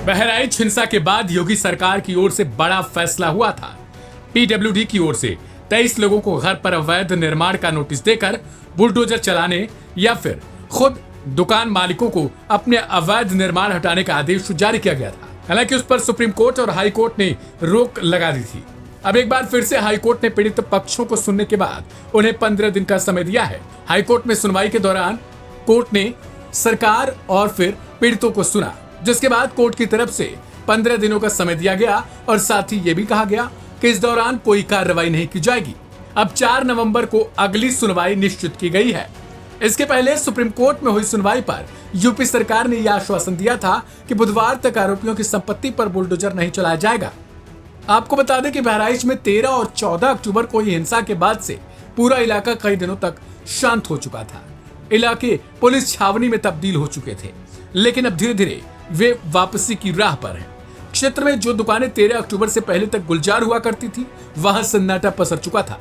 बहराइच हिंसा के बाद योगी सरकार की ओर से बड़ा फैसला हुआ था। पीडब्ल्यूडी की ओर से 23 लोगों को घर पर अवैध निर्माण का नोटिस देकर बुलडोजर चलाने या फिर खुद दुकान मालिकों को अपने अवैध निर्माण हटाने का आदेश जारी किया गया था। हालांकि उस पर सुप्रीम कोर्ट और हाई कोर्ट ने रोक लगा दी थी। अब एक बार फिर से हाई कोर्ट ने पीड़ित पक्षों को सुनने के बाद उन्हें 15 दिन का समय दिया है। हाई कोर्ट में सुनवाई के दौरान कोर्ट ने सरकार और फिर पीड़ितों को सुना, जिसके बाद कोर्ट की तरफ से 15 दिनों का समय दिया गया और साथ ही ये भी कहा गया कि इस दौरान कोई कार्रवाई नहीं की जाएगी। अब 4 नवंबर को अगली सुनवाई निश्चित की गई है। इसके पहले सुप्रीम कोर्ट में हुई सुनवाई पर यूपी सरकार ने यह आश्वासन दिया था कि बुधवार तक आरोपियों की संपत्ति पर बुलडोजर नहीं चलाया जाएगा। आपको बता दें कि बहराइच में 13 और 14 अक्टूबर को हुई हिंसा के बाद से पूरा इलाका कई दिनों तक शांत हो चुका था। इलाके पुलिस छावनी में तब्दील हो चुके थे, लेकिन अब धीरे धीरे वे वापसी की राह पर हैं। क्षेत्र में जो दुकानें 13 अक्टूबर से पहले तक गुलजार हुआ करती थी, वहां सन्नाटा पसर चुका था।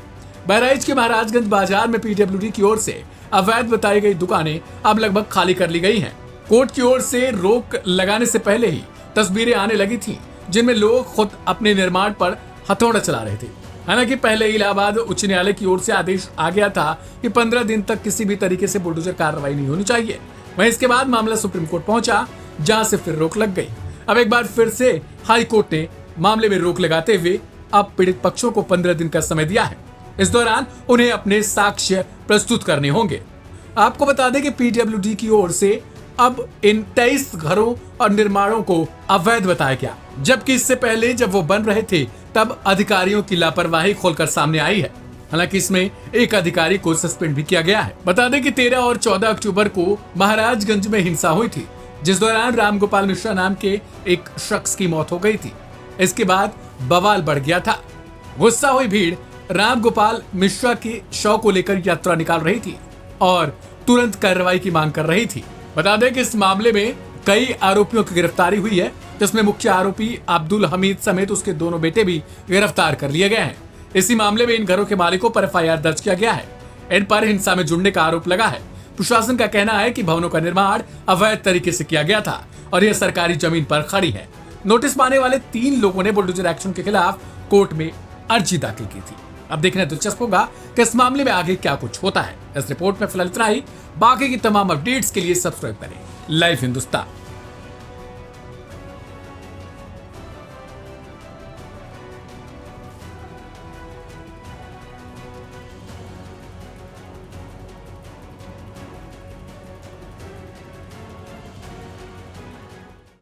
बहराइच के महाराजगंज बाजार में पीडब्ल्यूडी की ओर से अवैध बताई गई दुकानें अब लगभग खाली कर ली गई हैं। कोर्ट की ओर से रोक लगाने से पहले ही तस्वीरें आने लगी थीं, जिनमें लोग खुद अपने निर्माण पर हथौड़ा चला रहे थे। हालांकि पहले इलाहाबाद उच्च न्यायालय की ओर से आदेश आ गया था कि 15 दिन तक किसी भी तरीके से बुलडोजर कार्रवाई नहीं होनी चाहिए। वहीं इसके बाद मामला सुप्रीम कोर्ट पहुंचा, जहां से फिर रोक लग गई। अब एक बार फिर से हाई कोर्ट ने मामले में रोक लगाते हुए अब पीड़ित पक्षों को 15 दिन का समय दिया है। इस दौरान उन्हें अपने साक्ष्य प्रस्तुत करने होंगे। आपको बता दें कि पीडब्ल्यूडी की ओर से अब इन 23 घरों और निर्माणों को अवैध बताया गया, जबकि इससे पहले जब वो बन रहे थे तब अधिकारियों की लापरवाही खोलकर सामने आई है। हालांकि इसमें एक अधिकारी को सस्पेंड भी किया गया है। बता दें कि 13 और 14 अक्टूबर को महाराजगंज में हिंसा हुई थी, जिस दौरान रामगोपाल मिश्रा नाम के एक शख्स की मौत हो गई थी। इसके बाद बवाल बढ़ गया था। गुस्सा हुई भीड़ रामगोपाल मिश्रा के शव को लेकर यात्रा निकाल रही थी और तुरंत कार्रवाई की मांग कर रही थी। बता दें कि इस मामले में कई आरोपियों की गिरफ्तारी हुई है, जिसमें मुख्य आरोपी अब्दुल हमीद समेत उसके दोनों बेटे भी गिरफ्तार कर लिए गए हैं। इसी मामले में इन घरों के मालिकों पर एफआईआर दर्ज किया गया है। इन पर हिंसा में जुड़ने का आरोप लगा है। प्रशासन का कहना है कि भवनों का निर्माण अवैध तरीके से किया गया था और यह सरकारी जमीन पर खड़ी है। नोटिस पाने वाले 3 लोगों ने बुलडोजर एक्शन के खिलाफ कोर्ट में अर्जी दाखिल की थी। अब देखना दिलचस्प होगा कि इस मामले में आगे क्या कुछ होता है। इस रिपोर्ट में फिलहाल इतना ही। बाकी की तमाम अपडेट्स के लिए सब्सक्राइब करें लाइव हिंदुस्तान।